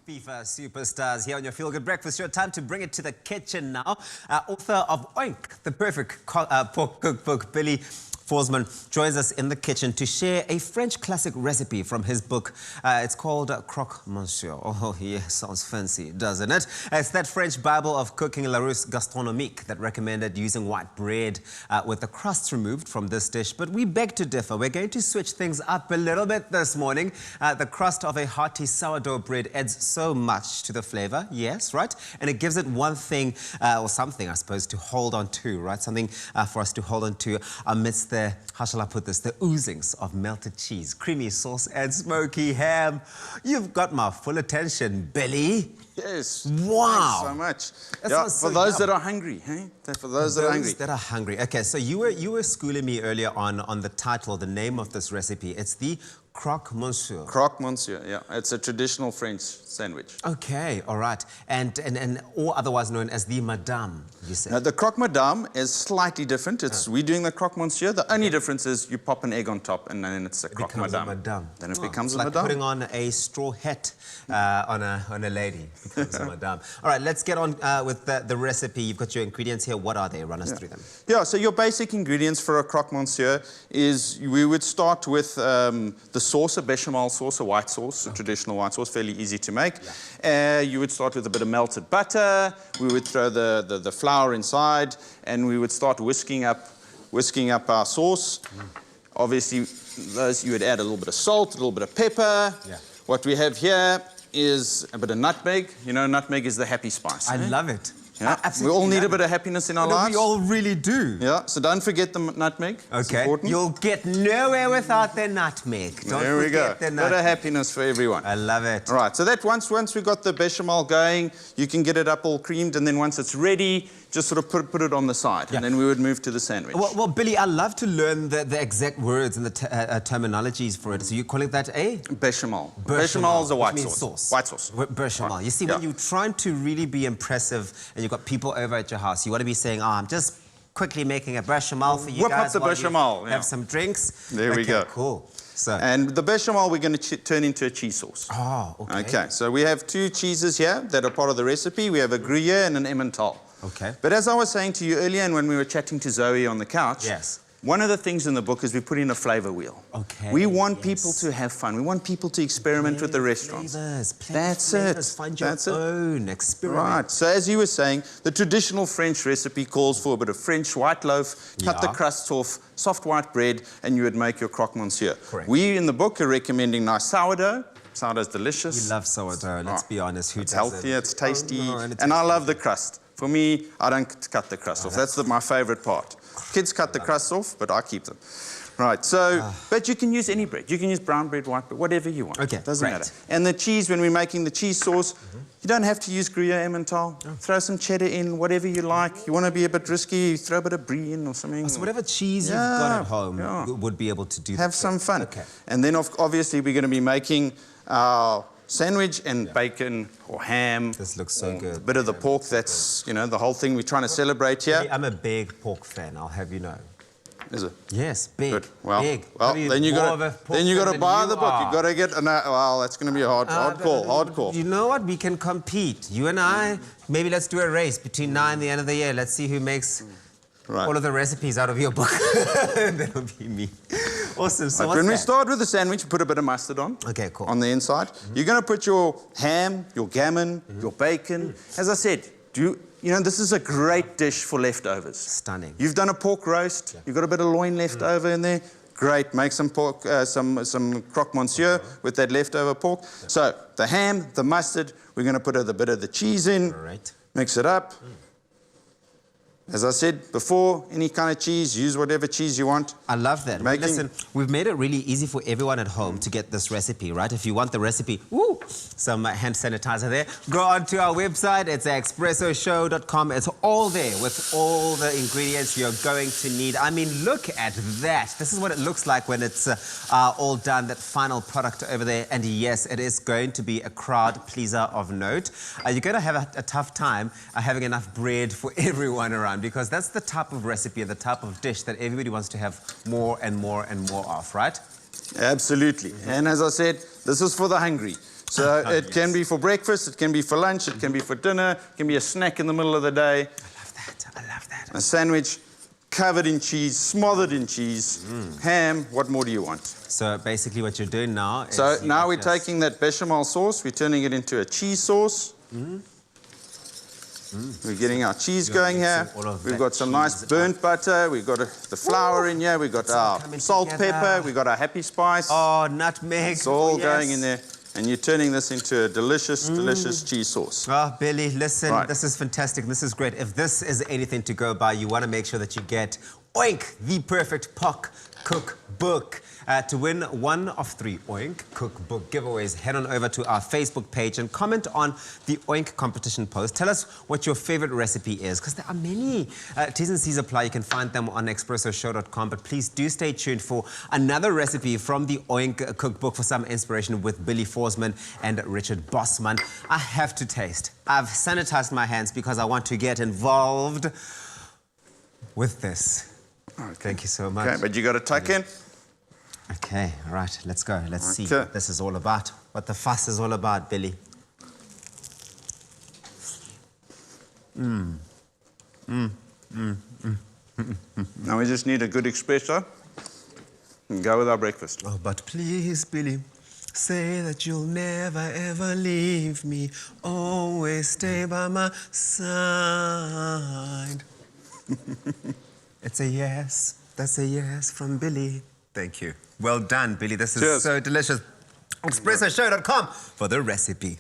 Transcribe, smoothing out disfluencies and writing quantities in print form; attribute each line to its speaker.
Speaker 1: FIFA superstars here on your Feel Good Breakfast. Your time to bring it to the kitchen now. Author of Oink, the perfect pork cookbook, Billy Forssman, joins us in the kitchen to share a French classic recipe from his book. It's called Croque Monsieur. Oh, yeah, sounds fancy, doesn't it? It's that French Bible of cooking, La Russe gastronomique, that recommended using white bread with the crusts removed from this dish. But we beg to differ. We're going to switch things up a little bit this morning. The crust of a hearty sourdough bread adds so much to the flavor, yes, right? And it gives it one thing, or something, I suppose, to hold on to, right? Something for us to hold on to amidst the, how shall I put this, the oozings of melted cheese, creamy sauce and smoky ham. You've got my full attention, Billy.
Speaker 2: Yes.
Speaker 1: Wow.
Speaker 2: Thanks so much.
Speaker 1: That
Speaker 2: Yeah,
Speaker 1: sounds
Speaker 2: for
Speaker 1: so
Speaker 2: those
Speaker 1: yum.
Speaker 2: that are hungry, hey? For those that are hungry.
Speaker 1: Okay, so you were schooling me earlier on the title, the name of this recipe. It's the Croque Monsieur.
Speaker 2: Croque Monsieur, yeah. It's a traditional French sandwich.
Speaker 1: Okay, all right. And or otherwise known as the Madame, you said.
Speaker 2: Now, the Croque Madame is slightly different. We're doing the Croque Monsieur. The only difference is you pop an egg on top and then it's a Croque Madame. Then it becomes a
Speaker 1: like
Speaker 2: Madame.
Speaker 1: Putting on a straw hat on a lady. It becomes a Madame. All right, let's get on with the recipe. You've got your ingredients here. What are they? Run us through them.
Speaker 2: Yeah, so your basic ingredients for a Croque Monsieur is we would start with the sauce, a bechamel sauce, a white sauce, a traditional white sauce, fairly easy to make. Yeah. You would start with a bit of melted butter. We would throw the flour inside, and we would start whisking up our sauce. Obviously, you would add a little bit of salt, a little bit of pepper. Yeah. What we have here is a bit of nutmeg. You know, nutmeg is the happy spice.
Speaker 1: I love it.
Speaker 2: Yeah. We all need a bit of happiness in our lives.
Speaker 1: We all really do.
Speaker 2: Yeah, so don't forget the nutmeg.
Speaker 1: Okay. You'll get nowhere without the nutmeg.
Speaker 2: There we go. A bit of happiness for everyone.
Speaker 1: I love it.
Speaker 2: All right, so that once we got the bechamel going, you can get it up all creamed, and then once it's ready, just sort of put it on the side, and then we would move to the sandwich.
Speaker 1: Well, Billy, I love to learn the exact words and the terminologies for it. So you calling that a?
Speaker 2: Bechamel. Bechamel is a white sauce. White sauce.
Speaker 1: Bechamel. Right. You see, when you're trying to really be impressive and you've got people over at your house, you want to be saying, I'm just quickly making a bechamel for you
Speaker 2: Whip
Speaker 1: guys.
Speaker 2: Whip up the bechamel.
Speaker 1: Have some drinks.
Speaker 2: There we go.
Speaker 1: Cool. So.
Speaker 2: And the bechamel we're going to turn into a cheese sauce.
Speaker 1: Oh, okay.
Speaker 2: Okay, so we have two cheeses here that are part of the recipe. We have a Gruyere and an Emmental.
Speaker 1: Okay.
Speaker 2: But as I was saying to you earlier, and when we were chatting to Zoe on the couch,
Speaker 1: yes,
Speaker 2: one of the things in the book is we put in a flavor wheel.
Speaker 1: Okay.
Speaker 2: We want people to have fun. We want people to experiment with the restaurants. That's it.
Speaker 1: Find your own experiment.
Speaker 2: Right. So as you were saying, the traditional French recipe calls for a bit of French white loaf, cut the crusts off, soft white bread, and you would make your Croque Monsieur.
Speaker 1: Correct.
Speaker 2: We in the book are recommending nice sourdough. Sourdough's delicious.
Speaker 1: We love sourdough. Let's be honest. Who
Speaker 2: It's
Speaker 1: doesn't?
Speaker 2: healthy. It's tasty.
Speaker 1: Oh, no,
Speaker 2: and I love the crust. For me, I don't cut the crust off. That's my favorite part. Kids cut the crusts off, but I keep them. Right, so, but you can use any bread. You can use brown bread, white bread, whatever you want.
Speaker 1: Okay,
Speaker 2: doesn't matter. And the cheese, when we're making the cheese sauce, you don't have to use Gruyere Emmental. Throw some cheddar in, whatever you like. You want to be a bit risky, throw a bit of brie in or something.
Speaker 1: So whatever cheese you've got at home would be able to do that.
Speaker 2: Have some fun.
Speaker 1: Okay.
Speaker 2: And then obviously we're going to be making our sandwich and bacon or ham.
Speaker 1: This looks so good.
Speaker 2: A bit of the pork, that's, you know, the whole thing we're trying to celebrate here.
Speaker 1: I'm a big pork fan, I'll have you know.
Speaker 2: Is it?
Speaker 1: Yes, big.
Speaker 2: Good. Well,
Speaker 1: big.
Speaker 2: then you got to buy the book. You got to get. Well, that's going to be a hard call.
Speaker 1: You know what? We can compete. You and I. Maybe let's do a race between now and the end of the year. Let's see who makes all of the recipes out of your book. That'll be me. Awesome. So
Speaker 2: when we start with the sandwich, put a bit of mustard on.
Speaker 1: Okay, cool.
Speaker 2: On the inside, you're going to put your ham, your gammon, your bacon. As I said, you know, this is a great dish for leftovers.
Speaker 1: Stunning.
Speaker 2: You've done a pork roast. You've got a bit of loin left over in there. Great. Make some pork, some Croque Monsieur with that leftover pork. So the ham, the mustard. We're going to put a bit of the cheese in.
Speaker 1: Right.
Speaker 2: Mix it up. As I said before, any kind of cheese, use whatever cheese you want.
Speaker 1: I love that. Listen, we've made it really easy for everyone at home to get this recipe, right? If you want the recipe, some hand sanitizer there. Go onto our website. It's expressoshow.com. It's all there with all the ingredients you're going to need. I mean, look at that. This is what it looks like when it's all done, that final product over there. And yes, it is going to be a crowd pleaser of note. You're going to have a tough time having enough bread for everyone around, because that's the type of recipe, the type of dish that everybody wants to have more and more and more of, right?
Speaker 2: Absolutely. And as I said, this is for the hungry. So it can be for breakfast, it can be for lunch, it can be for dinner, it can be a snack in the middle of the day.
Speaker 1: I love that. I love that.
Speaker 2: A sandwich covered in cheese, smothered in cheese, ham. What more do you want?
Speaker 1: So basically what you're doing now is...
Speaker 2: So now we're taking that bechamel sauce, we're turning it into a cheese sauce. We're getting our cheese going here. We've got some nice burnt butter. We've got the flour in here. We've got our salt, pepper. We've got our happy spice.
Speaker 1: Oh, nutmeg.
Speaker 2: It's all going in there. And you're turning this into a delicious, delicious cheese sauce.
Speaker 1: Oh, Billy, listen,
Speaker 2: Right.
Speaker 1: This is fantastic. This is great. If this is anything to go by, you want to make sure that you get Oink, the perfect POC cookbook. To win one of 3 Oink cookbook giveaways, head on over to our Facebook page and comment on the Oink competition post. Tell us what your favorite recipe is, because there are many. T's and C's apply. You can find them on expressoshow.com. But please do stay tuned for another recipe from the Oink cookbook for some inspiration with Billy Forssman and Richard Bossman. I have to taste. I've sanitized my hands because I want to get involved with this.
Speaker 2: Okay.
Speaker 1: Thank you so much.
Speaker 2: Okay, but you got to tuck in.
Speaker 1: Okay, all right, let's go. Let's see what this is all about, what the fuss is all about, Billy.
Speaker 2: Now we just need a good espresso and go with our breakfast.
Speaker 1: Oh, but please, Billy, say that you'll never, ever leave me. Always stay by my side. It's a yes. That's a yes from Billy. Thank you. Well done, Billy. This is so delicious. ExpressoShow.com for the recipe.